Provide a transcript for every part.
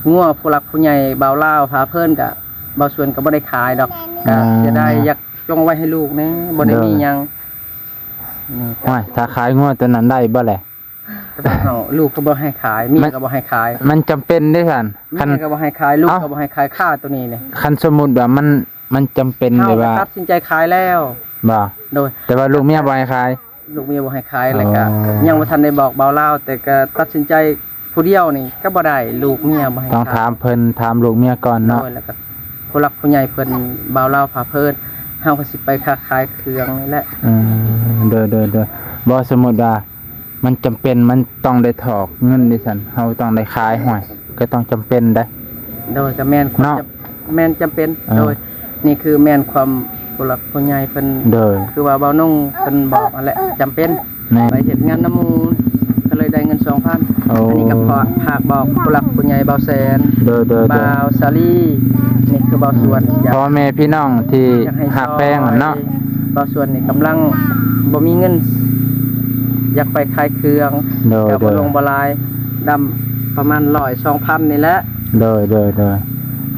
งัวผู้หลักผู้ใหญ่บ่าวลาวพาเพิ่นก็บ่ส่วนก็บ่ได้ขายดอกก็จะได้อยากจงไว้ให้ลูกแน่บ่ได้มีหยัง ว่าถ้าขายงัวตัวนั้นได้บ่แหละ ก็เฮาลูกก็บ่ให้ขายเมียก็บ่ให้ขาย มันจำเป็นได้ซั่น เมียก็บ่ให้ขายลูกก็บ่ให้ขายค่าตัวนี้เลย คันสมมุติว่ามันจำเป็น เฮา เลยว่า ตัดสินใจขายแล้ว บ่ โดย แต่ว่าลูกเมียบ่ให้ขาย ลูกเมียบ่ให้ขายแล้วก็ อ๋อ ยังบ่ทันได้บอกบ่าวลาวแต่ก็ตัดสินใจผู้เดียวนี่ก็บ่ได้ลูกเมียบ่ให้ ต้อง ขาย ถามเพิ่นถามลูกเมียก่อนเนาะ โดยแล้วก็ผู้หลักผู้ใหญ่เพิ่นบ่าวลาวพาเพิ่นเฮาก็สิไปค้าขายเครื่องนี่แหละ เด้อบ่สมมุติว่ามันจำเป็นมันต้องได้ถอกเงินดิซั่นเฮาต้องได้ขายห้วยก็ต้องจำเป็นได้ โดยก็แม่นความ เนาะ แม่นจำเป็น อ่า โดยนี่คือแม่นความผู้หลักผู้ใหญ่เพิ่น เด้อ คือว่าเบานุ่งเพิ่นบอกนั่นแหละจำเป็น แม่น ไปเฮ็ดงานน้ำหมูก็เลยได้เงิน 2,000 โอ้ อันนี้ก็ฝากบอกผู้หลักผู้ใหญ่เบาแสน เด้อ บ่าวสาลีนี่คือเบาส่วนอยาก พ่อแม่พี่น้องที่ อยากให้ หักแป้งอะเนาะ เบาส่วนนี่กำลังบ่มีเงิน อยากไปขายเครื่อง เด้อ ก็บ่ลงบ่หลายดำประมาณ100-2,000นี่แหละ เด้อ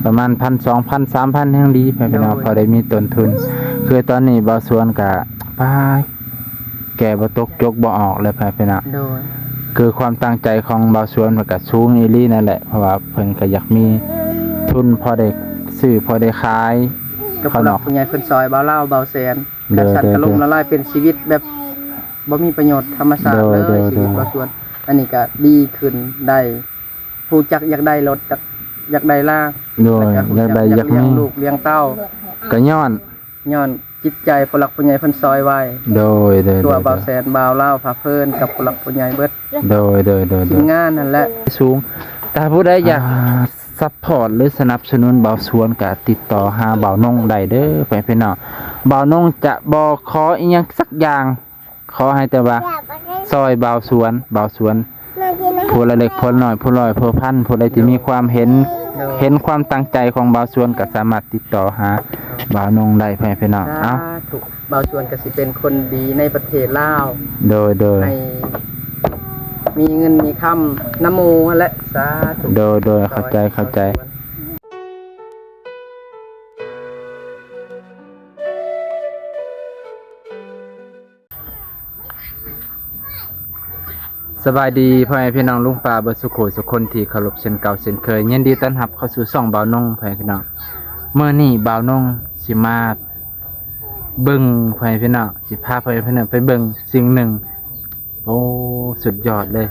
ประมาณ 1,000 2,000 3,000ยังดีพี่น้อง โดย พอได้มีต้นทุน คือตอนนี้บ่สวนก็ป้าแก่บ่ตกจกบ่ออกเลยพี่น้อง โดย คือความตั้งใจของบ่าวสวนมันก็สูงอีหลีนั่นแหละเพราะว่าเพิ่นก็อยากมีทุนพอได้ซื้อพอได้ขาย กับผู้หลักผู้ใหญ่เพิ่นซอยเบาเล่าเบาแสน เด้อ สัตว์กระลมละลายเป็นชีวิตแบบบ่มีประโยชน์ธรรมชาติ เด้ เล อย เด้อ ชีวิตบ่ส่วน อันนี้ก็ดีขึ้นได้ผู้จักอยากได้รถจักอยากได้ล่าง โดย แล้วก็ อยากได้อยาก เลี้ย มี งลูกเลี้ยงเต้า ก็ย้อน ย้อนจิตใจผู้หลักผู้ใหญ่เพิ่นซอยไว้ โดย ตัวเบาแสนเบาเล่าพาเพิ่นกับผู้หลักผู้ใหญ่เบิด โดย ทีมงานนั่นแหละ สูงแต่ผู้ใดอยากซัพพอร์ตหรือสนับสนุนบ่าวสวนก็ติดต่อหาบ่าวนงได้เด้อพี่น้องบ่าวนงจะบ่ขออีหยังสักอย่าง ขอให้แต่ว่าซอยบ่าวสวนผู้ละเล็กผู้ละน้อยผู้ร้อยผู้พันผู้ใดที่มีความเห็นความตั้งใจของบ่าวสวนก็สามารถติดต่อหาบ่าวนงได้พี่น้องเอ้า ถูกเบาส่วนก็สิเป็นคนดีในประเทศลาว โดย ให้มีเงินมีคำน้ำโมและสาธุ โดยเข้าใจสบายดีพ่อแม่พี่น้องลุงป้าเบิดสุโขสุคนที่เคารพเช่นเก่าเช่นเคยยินดีต้อนรับเข้าสู่ช่องบ่าวนงพ่อแม่พี่น้องเมื่อนี้บ่าวนงสิมาเบิ่งพ่อแม่พี่น้องสิพาพ่อแม่พี่น้องไปเบิ่งสิ่งหนึ่งโอ้สุดยอดเลย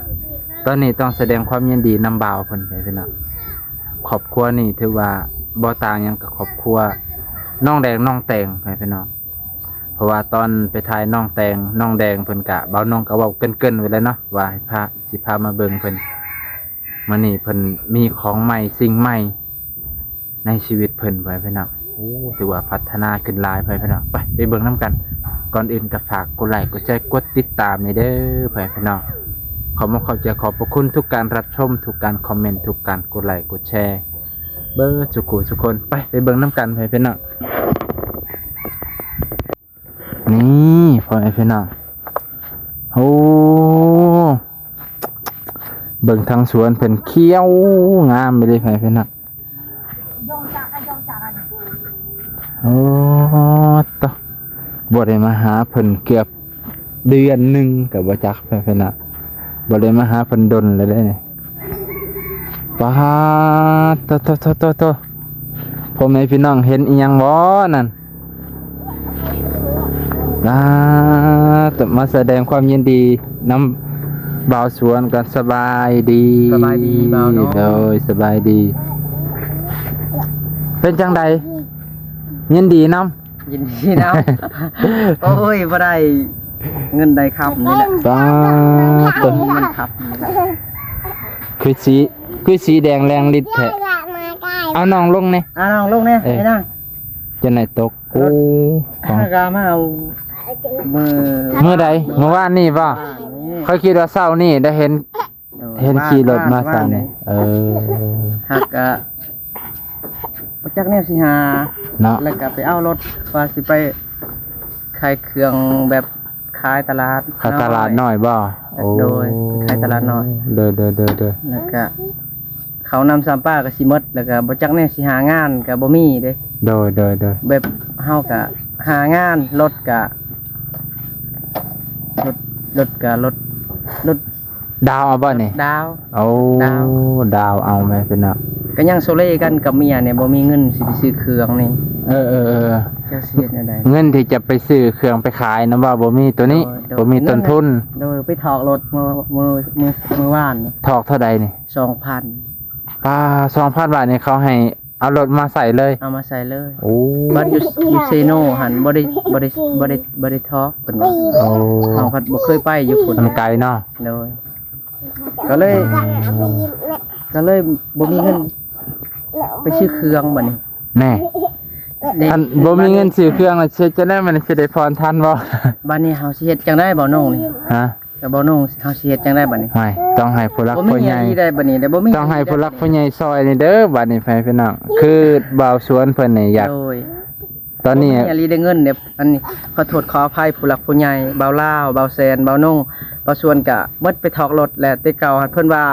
ตอนนี้ต้องแสดงความยินดีนำบ่าวเพิ่นพ่อแม่พี่น้องครอบครัวนี่ถือว่าบ่ต่างหยังกับครอบครัวน้องแดงน้องแตงพ่อแม่พี่น้องเพราะว่าตอนไปถ่ายน้องแตงน้องแดงเพิ่นกะเบาน้องก็เว้าเกินๆไว้แล้วเนาะว่าให้สิพามาเบิ่งเพิ่นมื้อนี้เพิ่นมีของใหม่สิ่งใหม่ในชีวิตเพิ่นไว้พี่น้องโอ้ถือว่าพัฒนาขึ้นหลายไปพี่น้องไปเบิ่งนํกันก่อนอื่นก็ฝากกดไลค์กดแชร์กดติดตามนี่เด้อพี่น้องขอบพระคุณทุกการรับชมทุกการคอมเมนต์ทุกการกดไลค์กดแชร์เบิดทุกคนไปเบิ่งนํกันพี่น้องนี่พ่อไอ้พี่น้องโอ้เบิ่งทางสวนเพิ่นเขียวงามไปเลยพ่อไอ้พี่น้องโอ้ตะบ่ได้มาหาเพิ่นเกือบเดือนหนึงก็บ่จักพ่อไอ้พี่น้องบ่ได้มาหาเพิ่นดนเลยเด้นี่ป๊าดโตพ่อแม่พี่น้องเห็นอีหยังบ่นั่นมาแสดงความยินดีน้ำบ่าวสวนกันสบายดี สบายดีบ่าวเนาะ โดยสบายดี เป็นจังใดยินดีน้ ยินดีนะ โอ้ยบ่ได้เงินได้ครับนี่แหละ ำป้าต้น เงินครับนี่แหละ คือสีแดงแรงฤทธิ์แท้เอาน้องลงเนี่ย น้องลูกเนี่ยไอ้นั่ง จะไหนตกโอ้ของ กามาเอามือ เมื่อใดเมื่อวานนี่ป่ะ นี่ เขาคิดว่าเศร้านี่ได้เห็นขี่รถมาเศร้านี่หักประจักเนี่ยสิหา เนาะ แล้วก็ไปเอารถว่าสิไปขายเครื่องแบบขายตลาด ขาตลาดน้อยบ่ โดยขายตลาดน้อย เด้อ แล้วก็ข เขานำ3ป้าก็สิหมดแล้วก็บ่จักแน่สิหางานก็บ่มีเด้ โดยแบบเฮาก็หางานรถก็รถ ดาวเอาบ่นี่ ดาว โอ้ ดาว ดาวเอาแม่พี่น้อง ก็ยังโซเล่กันกับเมียเนี่ยบ่มีเงินสิไปซื้อเครื่องนี่ เออ จะเสียได้ เงินที่จะไปซื้อเครื่องไปขายนะว่าบ่มีตัวนี้บ่มีต้นทุน โดยไปถอกรถเมื่อวาน ถอกเท่าใดนี่ 2,000 ป้า 2,000 บาทนี่เขาให้เอารถมาใส่เลย เอามาใส่เลย โอ้ บัดอยู่เซโนหันบ่ได้ถอกเพิ่นว่า โอ้ เฮาพัดบ่เคยไปอยู่พุ่น มันไกลเนาะ โดยก็เลยบ่มีเงินไปซื้อเครื่องบัดนี้ แน่ท่านบ่มีเงินซื้อเครื่องแล้วจะได้มันสิได้พรทันบ่ บัดนี้เฮาสิเฮ็ดจังได๋บ่น้องนี่ ฮะ ก็บ่น้องเฮาสิเฮ็ดจังได๋บัดนี้ ไม่ต้องให้ผู้รัก บ่ ผู้ มี ใหญ่ อีได้บัดนี้ได้บ่มี ต้องให้ผู้รักผู้ใหญ่ซอยนี่เด้อบัดนี้พี่น้องคือบ่าวสวนเพิ่นนี่อยาก โดย ตอนนี้ บ่มีอะไรได้เงินเนี่ยอันนี้ขอโทษขออภัยผู้หลักผู้ใหญ่เบาลาวเบาแซนเบานุ่งเบาส่วนกะเบิดไปถอกรถแหละแต่เก่าเพิ่นว่า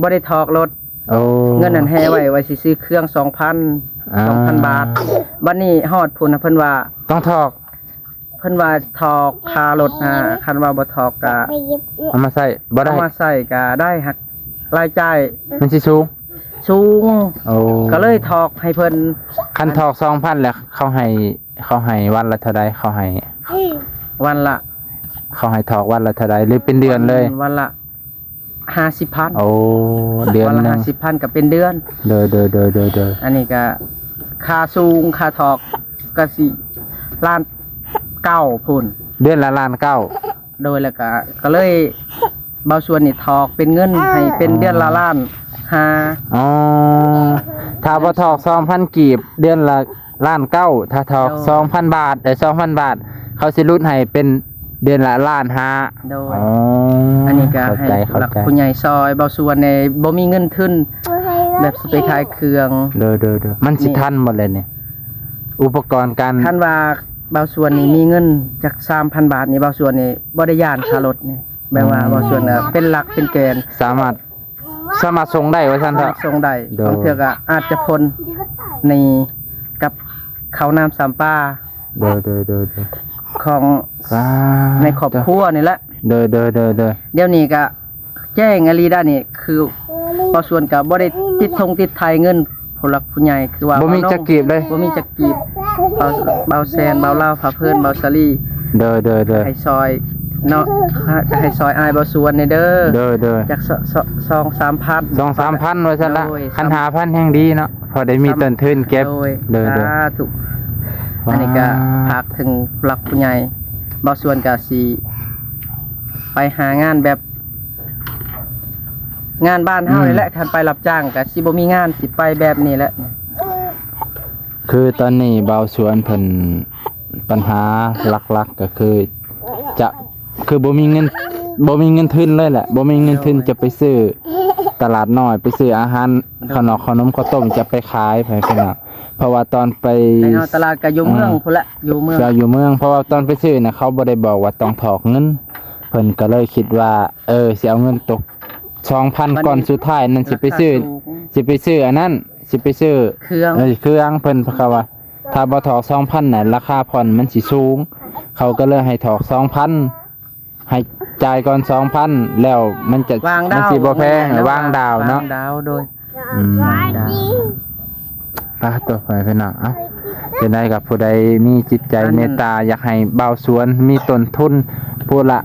บ่ได้ถอกรถ โอ้ เงินนั้นแฮไว้สิซื้อเครื่อง 2,000 บาทบัดนี้ฮอดพุ่นน่ะเพิ่นว่า ต้องถอก เพิ่นว่าถอกค่ารถคันว่าบ่ถอกกะ เอามาใส่บ่ได้ เอามาใส่กะได้หักรายจ่าย มันสิสูง สูง โอ้ ก็เลยถอกให้เพิ่น คันถอก 2,000 แล้วเขาให้วันละเท่าใดเขาให้ วันละ ถอกวันละเท่าใดหรือเป็นเดือนเลย วันละ 50,000 โอ้เดือน วัน หนึ ละ ง 50,000ก็เป็นเดือน เด้อ อันนี้ก็ค่าสูงค่าถอกก็สิล้านเก้าพุ่น เดือนละล้านเก้า โดยแล้วก็เลยเบาส่วนนี่ถอกเป็นเงินให้เป็นเดือนละล้านห้า อ๋อถ้าบ่ถอก 2,000 กีบ เดือนละล้านเก้าถ้าถอก 2,000 บาท2,000 บาท เขาสิลดให้เป็นเดือนละล้านห้า โดย อ๋อ อั อั นนี้ก็ให้หลักผู้ใหญ่ซอยเบาส่วนในบ่มีเงินทุนแบบสิไปขายเครื่อง เด้อมันสิทันหมดเลยนี่อุปกรณ์การ คันว่าเบาส่วนนี่มีเงินจาก 3,000 บาทนี่เบาส่วนนี่บ่ได้ย่านค่ารถนี่แปลว่าเบาส่วนน่ะเป็นหลักเป็นแกน สามารถส่งได้ว่าซั่นเถอะ ส่งได้ โดย บางเทื่อก็อาจจะพ้นในกับข้าวน้ำสามป้า เด้อ ของ ว้า ในครอบครัวนี่แหละ เด้อ เดี๋ยวนี้ก็แจ้งอลีได้นี่คือพอส่วนก็บ่ได้ติดไทยเงินผู้หลักผู้ใหญ่คือว่า บ่มีจักกีบเลย บ่มีจักกีบเบาแซนเบาลาวพาเพิ่นเบาสลี เด้อ ให้ซอยเนาะให้ซอยอายเบาส่วนนี่เด้อ เด้อ จาก2-3,000 2-3,000ว่าซั่นละ โดย คันหาพันแห่งดีเนาะพอได้มีต้นทุนเก็บ โดย เด้อ สาธุอันนี้ก็ฝากถึงผู้หลักผู้ใหญ่เบาส่วนก็สิไปหางานแบบงานบ้านเฮานี่แหละคันไปรับจ้างก็สิบ่มีงานสิไปแบบนี้แหละ คือตอนนี้เบาสวนเพิ่นปัญหาหลักๆก็คือบ่มีเงินทุนเลยแหละบ่มีเงินทุนจะไปซื้อตลาดน้อยไปซื้ออาหารขนมข้าวต้มจะไปขายไปพี่น้องเพราะว่าตอนไป ในเฮาตลาดก็อยู่เมืองพุ่นละอยู่เมือง เราอยู่เมืองเพราะว่าตอนไปซื้อน่ะเขาบ่ได้บอกว่าต้องถอกเงินเพิ่นก็เลยคิดว่าสิเอาเงินตก 2,000 ก่อนสุดท้ายนั่นสิไปซื้ออันนั้นสิไปซื้อ เครื่อง เครื่องเพิ่นเพราะว่าถ้าบ่ถอก 2,000 น่ะราคาผ่อนมันสิสูง เขาก็เลยให้ถอก 2,000 ให้จ่ายก่อน 2,000 แล้วมันจะ วาง มั ดาว สิบ่แพงวางดาวเนาะ วงดาวโดย อืม วางดาว ต่อไปพี่น้องเอ้าจะได้กับผู้ใดมีจิตใจเมตตาอยากให้เบาสวนมีต้นทุนผู้ละ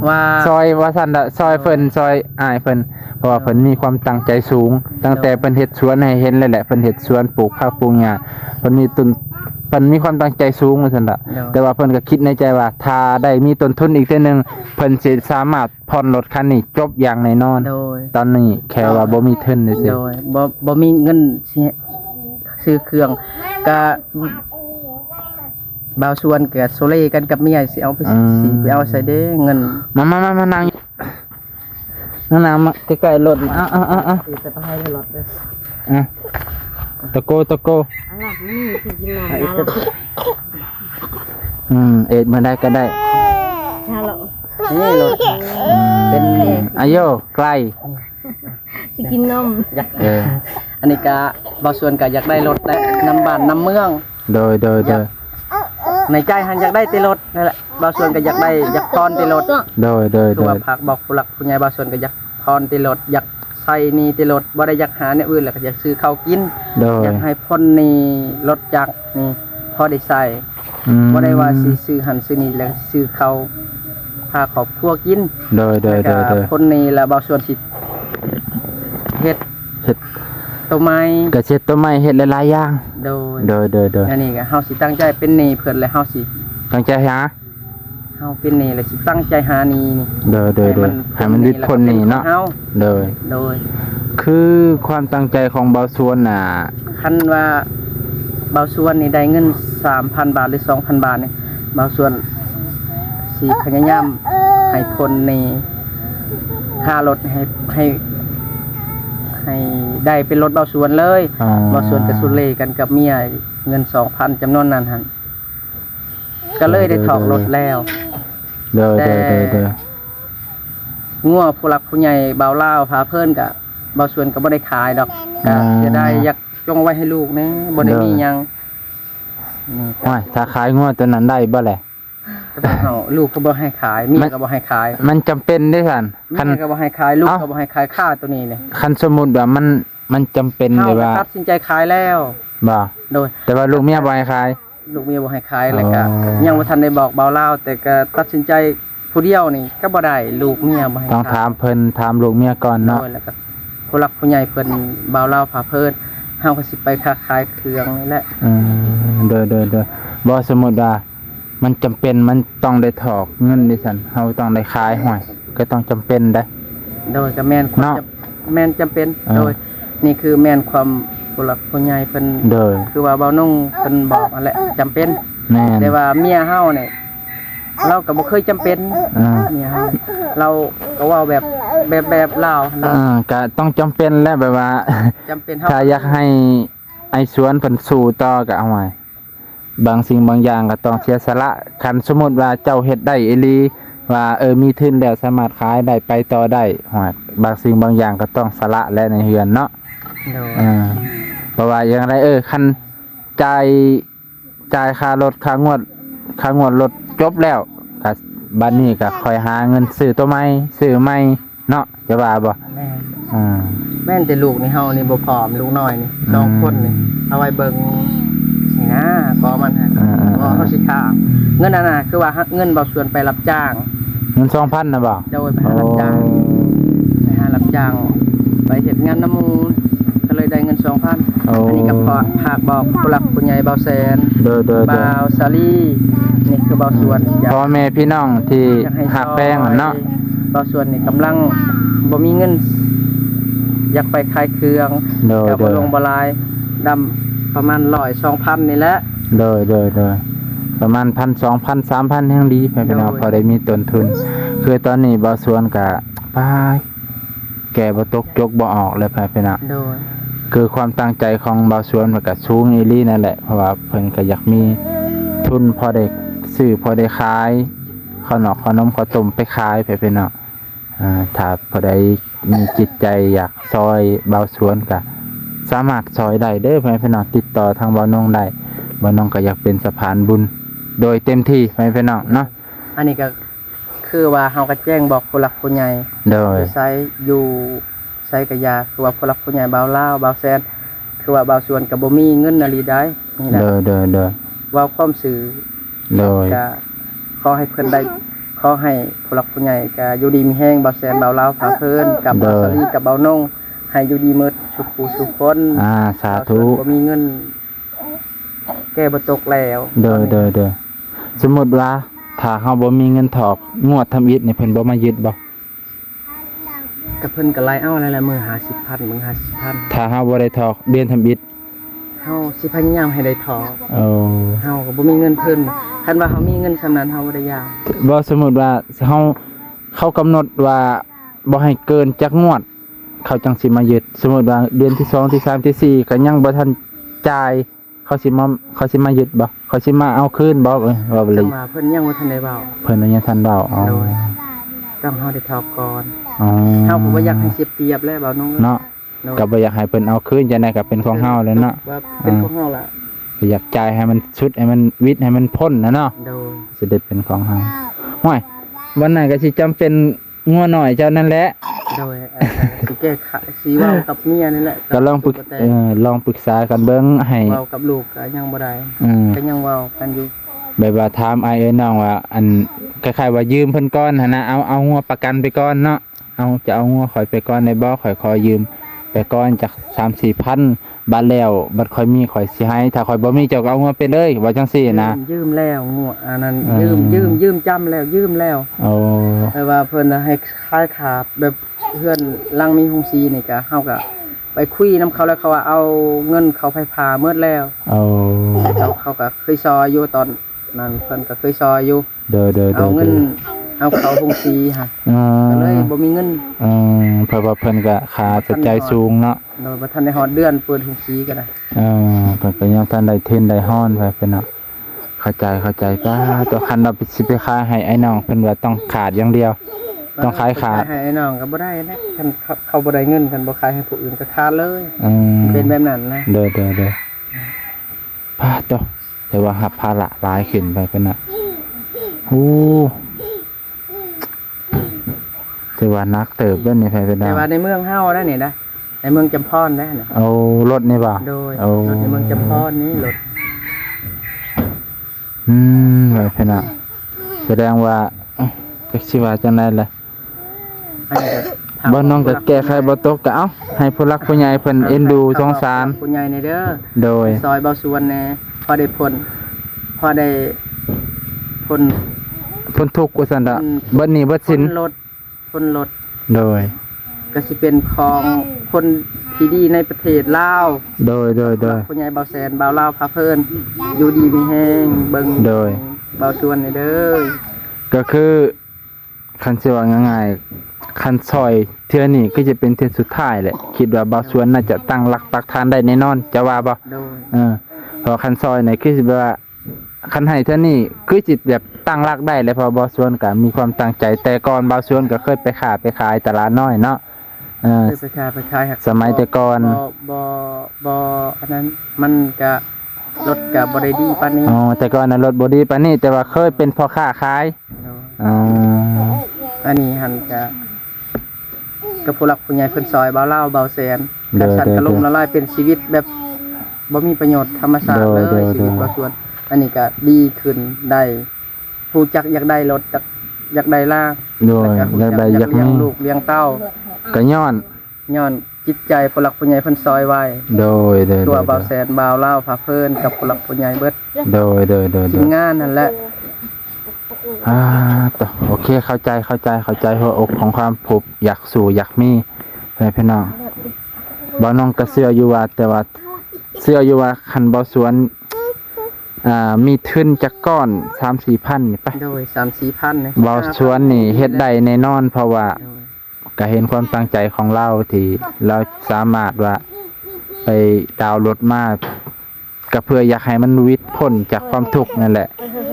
ว่า ซอยว่าซั่นน่ะซอยเพิ่นซอยอ้ายเพิ่นเพราะว่าเพิ่นมีความตั้งใจสูง ตั้งแต่เพิ่นเฮ็ดสวนให้เห็นเลยแหละเพิ่นเฮ็ดสวนปลูกผักปลูกหญ้าเพิ่นมีความตั้งใจสูงว่าซั่นล่ะแต่ว่าเพิ่นก็คิดในใจว่าถ้าได้มีต้นทุนอีกเทื่อนึงเพิ่นสิสามารถผ่อนรถคันนี้จบอย่างแน่นอน โดย ตอนนี้แค่ว่าบ่มีทุนซื่อ โดยบ่มีเงินซื้อเครื่องก็บ่าวชวนก็โซเล่กันกับเมียสิเอาไปสิไปเอาใส่เด้เงิน ๆมานั่งมาใกล้ๆรถมาเอา สิจะไปให้รถเด้อ ตะโก อันหลักนี่คือกินนมแล้ว เอ็ดมาได้ก็ได้ ฮัลโหล นี่รถเป็น อายุไกล สิกินนม อยากอันนี้ก็บางส่วนก็อยากได้รถและน้ำบ้านน้ำเมือง โดยในใจหันอยากได้ตีรถนั่นแหละบางส่วนก็อยากพรตีรถ โดย คือว่าพักบอกผู้หลักผู้ใหญ่บางส่วนก็อยากพรตีรถอยากใส่นี่ตีรถบ่ได้อยากหาเนี่ยอื่นแหละก็อยากซื้อข้าวกิน โดย อยากให้พ่นนี่รถจักรนี่พอได้ใส่บ่ได้ว่าสิซื้อหันซื้อนี่แล้วซื้อข้าวพาครอบครัวกิน โดย แล้วก็พ่นนี่แล้วบางส่วนสิเฮ็ดต้นไม้ กระเช็ดต้นไม้เฮ็ดหลายๆอย่างโดย อันนี้ก็เฮาสิตั้งใจเป็นหนี้เพิ่นแล้วเฮาสิ ตั้งใจหา เฮาเป็นหนี้แล้วสิตั้งใจหาหนี้นี่ โดยให้มันดิดพ้นนี่เนาะ เฮา โดยคือความตั้งใจของเบาส่วนน่ะ คันว่าเบาส่วนนี่ได้เงิน 3,000 บาทหรือ 2,000 บาทนี่เบาส่วนสิพยายามให้คนนี่ค่ารถให้ได้เป็นรถเบาส่วนเลยเบาส่วนก็สุเลกันกับเมียเงิน 2,000 จำนวนนั้นหั่นก็เลยได้ถอกรถแล้ว โดย งัวผู้หลักผู้ใหญ่เบาเล่าวพาเพิ่นกะเบาส่วนก็บ่ได้ขายดอกก็จะได้อยากจงไว้ให้ลูกแน่บ่ได้มีหยังนี่ ว้ายถ้าขายงวดตัวนั้นได้บ่แหละ ก็ต้องเอาลูกก็บ่ให้ขายเมียก็บ่ให้ขาย มันจำเป็นเด้อซั่นคัน เมียก็บ่ให้ขายลูกก็บ่ให้ขายค่าตัวนี้เลย คันสมมุติว่ามันจำเป็น เฮา เลยว่า ตัดสินใจขายแล้ว บ่ โดย แต่ว่าลูกเมียบ่ให้ขาย ลูกเมียบ่ให้ขายแล้วก็ อ๋อ ยังบ่ทันได้บอกเบาเล่าวแต่ก็ตัดสินใจผู้เดียวนี่ก็บ่ได้ลูกเมียบ่ให้ ต้อง ขา ถาย มเพิ่นถามลูกเมียก่อนเนาะ โดยแล้วก็ผู้หลักผู้ใหญ่เพิ่นเบาเล่าวพาเพิ่นเฮาก็สิไปค้าขายเครื่องนี่แหละ โดยบ่สมมุติว่ามันจำเป็นมันต้องได้ถอกเงินดิซั่นเฮาต้องได้ขายห้อยก็ต้องจำเป็นได้ โดยก็แม่นความ เนาะ แม่นจำเป็น อ่า โดยนี่คือแม่นความผู้หลักผู้ใหญ่เพิ่น โดย คือว่าเบานุ่งเพิ่นบอกนั่นแหละจำเป็น แม่น แต่ว่าเมียเฮาเนี่ยเราก็บ่เคยจำเป็น อ่า เมียเฮาเราก็เว้าแบบลาวนะ ก็ต้องจำเป็นแล้วแบบว่า จำเป็นเฮา ถ้าอยากให้ไอ้สวนเพิ่นสู้ต่อก็เอาไว้บางสิ่งบางอย่างก็ต้องเสียสละคันสมมุติว่าเจ้าเฮ็ดได้อีหลีว่ามีทุนแล้วสามารถขายได้ไปต่อได้ฮอดบางสิ่งบางอย่างก็ต้องสละและในเฮือนเนาะ โดย เพราะว่าอย่างไรคันจ่ายค่ารถค่างวดรถจบแล้วก็บัดนี้ก็ค่อยหาเงินซื้อตัวใหม่ซื้อใหม่เนาะจะว่าบ่ แม่น อ่า แม่นแต่ลูกนี่เฮานี่บ่พร้อมลูกน้อยนี่สองคนนี่เอาไว้เบิ่งนี่นะก็มันฮะก็เฮาสิค่าเงินนั่นน่ะคือว่าเงินบ่ส่วนไปรับจ้าง เงิน 2,000 นะบ่ โดยไปหารับจ้างไปเฮ็ดงานน้ำหมูก็เลยได้เงิน 2,000 อันนี้ก็พอภาคบอกผู้หลักผู้ใหญ่เบาแสน เด้อ บ่าวสาลีนี่คือเบาส่วนอยาก พ่อแม่พี่น้องที่ อยากให้ หักแป้งอะเนาะ เบาส่วนนี่กำลังบ่มีเงิน อยากไปขายเครื่อง เด้อ ก็บ่ลงบ่หลายดำประมาณ100-2,000นี่แหละ เด้อประมาณ 1,000 2,000 3,000ยังดีไปพี่น้อง โดย พอได้มีต้นทุน คือตอนนี้บ่สวนก็ป้าแก่บ่ตกยกบ่ออกเลยไปพี่น้อง โดย คือความตั้งใจของบ่าวสวนมันก็สูงอีหลีนั่นแหละเพราะว่าเพิ่นก็อยากมีทุนพอได้ซื้อพอได้ขายข้าวนอกข้าวนมข้าวต้มไปขายไปเป็นเนาะถ้าพอได้มีจิตใจอยากซอยบ่าวสวนก็สามารถซอยได้เด้อเพิ่นน้องติดต่อทางบ่าวนงได้บ่าวนงก็อยากเป็นสะพานบุญโดยเต็มที่เพิ่นน้องเนาะ อันนี้ก็คือว่าเฮาก็แจ้งบอกผู้หลักผู้ใหญ่ โดย ไซอยู่ไซกะยาคือว่าผู้หลักผู้ใหญ่บ่าวลาวบ่าวแซนคือว่าบ่าวสวนก็บ่มีเงินนาลีได้นี่แหละ โดย เว้าความสื่อ โดย ก็ขอให้เพิ่นได้ขอให้ผู้หลักผู้ใหญ่ก็อยู่ดีมีแฮงบ่าวแซนบ่าวลาวพาเพิ่นกับบ่าวสลีกับบ่าวนงให้อยู่ดีหมดสุขสุขคน สาธุ บ่มีเงิน แก้บ่ตกแล้ว โดยสมมุติว่าถ้าเฮาบ่มีเงินถอกงวดทำอิฐนี่เพิ่นบ่มายึดบ่ ก็เพิ่นก็ไล่เอาหลายๆมื้อ50,000มื้อ50,000 ถ้าเฮาบ่ได้ถอกเดือนทำอิฐ เฮาสิพยายามให้ได้ทอ เอา เฮาก็บ่มีเงินเพิ่นคันว่าเฮามีเงินสำนั้นเฮาบ่ได้ยาม บ่สมมุติว่าเขากำหนดว่าบ่ให้เกินจักงวด เขาจังสิมายึดสมมุติว่าเดือนที่2ที่3ที่4ก็ยังบ่ทันจ่ายเขาสิมายึดบ่เขาสิมาเอาคืนบ่ว่าบ่เล จั ย งว่าเพิ่นยังบ่ทันได้เว้า เพิ่นยังทันเว้าอ๋อ โดย ต้องเฮาได้ทอก่อน อ๋อ เฮาก็บ่อยากให้เสียเปรียบแล้วบ่าวน้อง เนาะ โดย ก็บ่อยากให้เพิ่นเอาคืนจังได๋ก็เป็นของเฮาแล้วเนาะ ว่าเป็นของเฮาล่ะ ก็อยากจ่ายให้มันชุดให้มันวิทย์ให้มันพ้นนะเนาะ โดย สิได้เป็นของเฮาห้วยวันนั้นก็สิจำเป็นงัวหน่อยเจ้านั่นแหละ โดยสิแก้ไขสิเว้ากับเมียนี่แหละ ก็ลองปรึกลองปรึกษากันเบิ่งให้ เว้ากับลูกก็ยังบ่ได้ ก็ยังเว้ากันอยู่ แบบว่าถามอ้ายเอ้ยน้องว่าอันคล้ายๆว่ายืมเพิ่นก่อนหั่นนะเอางัวประกันไปก่อนเนาะจะเอางัวข่อยไปก่อนได้บ่ข่อยขอยืมไปก่อนจัก 3-4,000 บาทแล้วบัดข่อยมีข่อยสิให้ถ้าข่อยบ่มีเจ้าก็เอางัวไปเลยว่าจังซี่นะ ยืมแล้วงัวอันนั้น อืม ยืมจำแล้วยืมแล้ว โอ้ แต่ว่าเพิ่นน่ะให้ค่ายขาดแบบเพื่อนลังมีฮงซีนี่ก็เฮาก็ไปคุยนํเขาแล้วเขาว่าเอาเงินเขาไปพาเมิดแล้ว เอา เขาก็เคยซอยอยู่ตอนนั้นเพิ่นก็เคยซอยอยู่ เด้อๆๆ เอาเงินเอาเขาฮงซีฮะ อื ก็เลย ม บ่มีเงิน เพราะว่าเพิ่นก็ค่าใช้จ่ายสูงเนาะ โดยบ่ทันได้ฮอดเดือนเปิดฮงซีก็ได้ เพิ่นก็ยังทันได้เทรนได้ฮ้อนไปเพิ่นเนาะเข้าใจป้าตัวคันเราไปสิไปขายให้ไอ้น้องเพิ่นว่าต้องขาดอย่างเดียว ต้องขายขาด ให้ไอ้น้องก็บ่ได้นะคันเขาบ่ได้เงินกันบ่ขายให้ผู้อื่นก็ขาดเลย เป็นแบบนั้นนะ เด้อป้าตัวแต่ว่ารับภาระหลายขึ้นไปเพิ่นน่ะโอ้ถือว่านักเติบเด้อนี่ไปเพิ่น แต่ น่ะ ว่าในเมืองเฮาได้นี่นะในเมืองจำพรได้น่ะ เอารถนี่บ่ โดย เอา รถในเมืองจำพรนี่รถ ไปเพิ่นน่ะแสดงว่าจักสิว่าจังได๋ล่ะ อันนี้ก็ บ่น้องก็แก้ไขบ่ตกก็เอ้าให้ผู้หลักผู้ใหญ่เพิ่นเอ็นดูสงสาร ผู้ใหญ่ในเด้อ โดย ซอยเบาส่วนแน่พอได้ผลพอได้ผล เพิ่นทุกข์ว่าซั่นดะ อืม เบิดหนี้เบิดสิน ผลลด โดย ก็สิเป็นของคนที่ดีในประเทศลาว โดย ผู้ใหญ่เบาแสนเบาลาวพาเพิ่นอยู่ดีมีแฮงเบิ่ง โดย เบาส่วนในเด้อ ก็คือคันสิว่าง่ายๆคันซอยเทื่อนี้ก็จะเป็นเทื่อสุดท้ายแหละคิดว่าบ่าวสวนน่าจะตั้งหลักปักฐานได้แน่นอนจะว่าบ่ โดย เพราะคันซอยนี่คือสิแบบว่าคันให้เท่านี้คือจิตแบบตั้งรักได้เลยเพอบ่ส่วนก็มีความตั้งใจแต่ก่อนบ่ส่วนก็เคยไปขายตลาดน้อยเนาะไปขายหัก สมัยแต่ก่อน บ่อันนั้นมันก็รถก็บ่ได้ดีปานนี้ แต่ก่อนน่ะรถบ่ดีปานนี้แต่ว่าเคยเป็นพ่อค้าขาย โดย อ๋อ อันนี้หันกับผู้หลักผู้ใหญ่เพิ่นซอยเบาเล่าวเบาแสนการสัตว์กระลุ่มละลายเป็นชีวิตแบบบ่มีประโยชน์ธรรมชาติเลยชีวิตบ่ส่วน อันนี้ก็ดีขึ้นได้ผู้จักอยากได้รถอยากได้ล่า โดยอยาก เลี้ มี ยงลูกเลี้ยงเต้า ก็ย้อน ย้อนจิตใจผู้หลักผู้ใหญ่เพิ่นซอยไว้ โดย ตัวเบาแสนเบาเล่าวพาเพิ่นกับผู้หลักผู้ใหญ่เบิด โดย ทีมงานนั่นแหละ ต่อโอเคเข้าใจหัวอกของความผูกอยากสู่อยากมีพี่น้องบ่น้องก็เสื้ออยู่ว่าแต่ว่าเสื้ออยู่ว่าคันบ่สวนมีทุนจักก้อน 3-4 พันนี่ไป โดย 3-4 พันนะ บ่สวนนี่เฮ็ดได้แน่นอนเพราะว่า โดย ก็เห็นความตั้งใจของเราที่เราสามารถว่าไปดาวน์รถมาก็เพื่ออยากให้มันวิทย์พ้นจากความทุกข์นั่นแหละ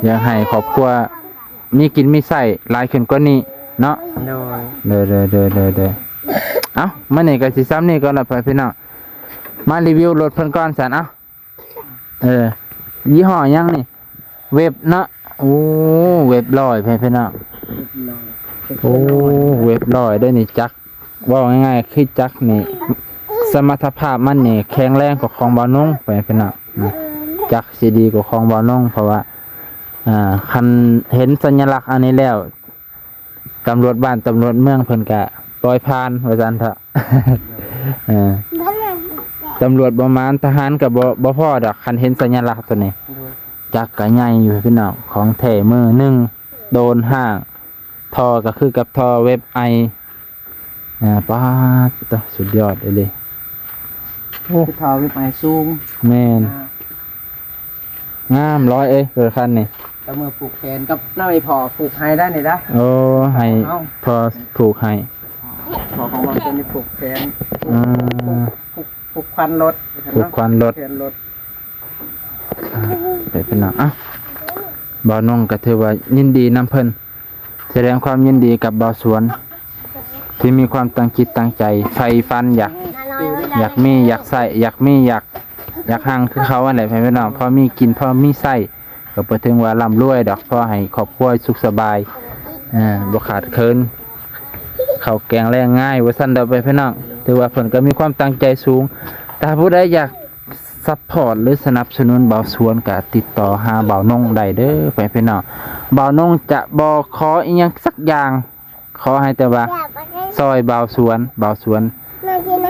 อยากให้ครอบครัวมีกินมีใช้หลายขึ้นกว่านี้เนาะ โดย เด้อเอ้ามื้อนี้ก็สิซ้ำนี่ก่อนล่ะพี่น้องมารีวิวรถเพิ่นก่อนซั่นเอ้ายี่ห้อหยังนี่เว็บเนาะโอ้เว็บลอยพี่น้องโอ้เว็บลอยได้นี่จักว่าง่ายๆคือจักนี่สมรรถภาพมันนี่แข็งแรงกว่าของบ่าวนงพี่น้องนะจักสิดีกว่าของบ่าวนงเพราะว่าคันเห็นสัญลักษณ์อันนี้แล้วตำรวจบ้านตำรวจเมืองเพิ่นก็ปล่อยผ่านว่าซั่นเถอะ ตำรวจประมาณทหารก็บ่พอดอกคันเห็นสัญลักษณ์ตัวนี้ โดย จักก็ใหญ่อยู่พี่น้องของแท้มือหนึงโดนห้างทอก็คือกับทอเว็บไอป้าดตัวสุดยอดเลยโอ้ คือเท้าวิปไอสูง แม่นงามร้อยเกิดคันนี่ แล้วมือผูกแขนกับหน้าไม่พอผูกให้ได้นี่ได้ โอ้ให้พอถูกให้ พอของเราจะมีผูกแขน ผูกควันรถ ผูกควันรถ แขนรถ ไปเป็นหนังบ่าวนงก็ถือว่ายินดีนำเพิ่นแสดงความยินดีกับบ่าวสวน ที่มีความตั้งจิตตั้งใจใฝ่ฝันอยากมีอยากใส่อยากห่างคือเขาอะไรพี่น้องพอมีกินพอมีใส่ก็บ่ถึงว่าร่ำรวยดอกพอให้ครอบครัวสุขสบายบ่ขาดเคินข้าวแกงแรงง่ายว่าซั่นเด้อพี่น้องถือว่าเพิ่นก็มีความตั้งใจสูงถ้าผู้ใดอยากซัพพอร์ตหรือสนับสนุนเบาสวนก็ติดต่อหาเบานงได้เด้อพี่น้องเบานงจะบ่ขออีหยังสักอย่างขอให้แต่ว่าซอยเบาสวน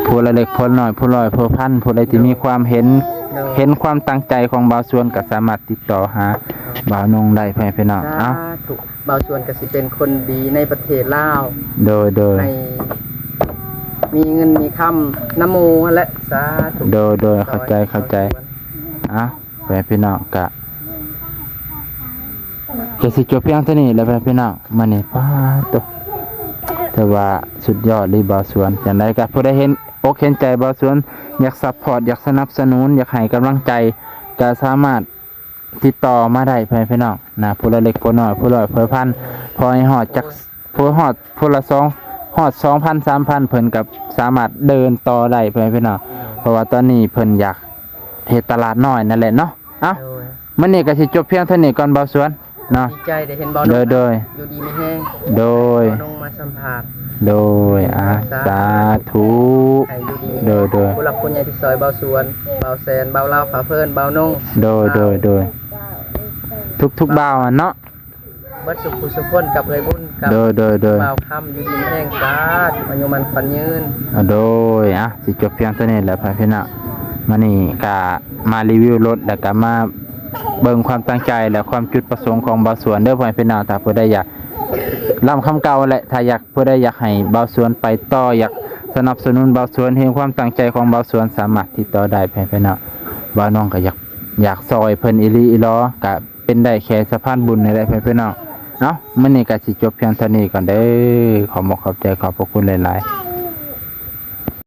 ผู้ละเล็กผู้น้อยผู้ร้อยผู้พันผู้ใดที่มีความเห็นความตั้งใจของเบาสวนก็สามารถติดต่อหาเบานงได้พี่น้องเอ้า ถูกเบาส่วนก็สิเป็นคนดีในประเทศลาว โดย ในมีเงินมีคำนโมและสาธุ โดยเข้าใจอ่ะพี่น้องก็สิจบเพียงเท่านี้แล้วพี่น้องมื้อนี้ป้าตกแต่ว่าสุดยอดเลยเบาสวนจังได๋ก็ผู้ใดเห็นอกเห็นใจเบาสวนอยากซัพพอร์ตอยากสนับสนุนอยากให้กำลังใจก็สามารถติดต่อมาได้พี่น้องนะผู้ละเล็กผู้น้อยผู้ร้อยผู้พันพอให้ฮอดจักผู้ละฮอด 2,000 3,000 เพิ่นกับสามารถเดินต่อได้พี่น้องเพราะว่าตอนนี้เพิ่นอยากเฮ็ดตลาดน้อยนั่นแหละเนาะเอ้ามื้อนี้ก็สิจบเพียงเท่านี้ก่อนเบาสวนเนาะ ดีใจได้เห็นเบา โดย อยู่ดีไม่แห้ง โดย เบานงมาสัมภาษณ์ โดยสาธุ ให้อยู่ดี โดย ผู้หลักผู้ใหญ่ที่ซอยเบาสวนเบาแซนเบาลาวฝาเพิ่นเบานง โดยทุกบ่าวอะเนาะ เบิดสุขสุขคนกับเอ้ยบุญกับ โดย เบาคำอยู่ดีไม่แห้งสาธุอายุมันขวัญยืน โดยสิจบเพียงเท่านี้แหละพี่น้องมานี่ก็มารีวิวรถแล้วก็มาเบิ่งความตั้งใจและความจุดประสงค์ของบ่าวสวนเด้อพี่น้องถ้าผู้ใดอยากล้ำคำเก่าแหละถ้าอยากผู้ใดอยากให้บ่าวสวนไปต่ออยากสนับสนุนบ่าวสวนเห็นความตั้งใจของบ่าวสวนสามารถติดต่อได้พี่น้องบ่าวน้องก็อยากซอยเพิ่นอีหลีอีหลอก็เป็นได้แค่สะพานบุญนี่แหละพี่น้องเนาะมื้อนี้ก็สิจบเพียงเท่านี้ก่อนเด้อขอขอบใจขอบพระคุณหลายๆ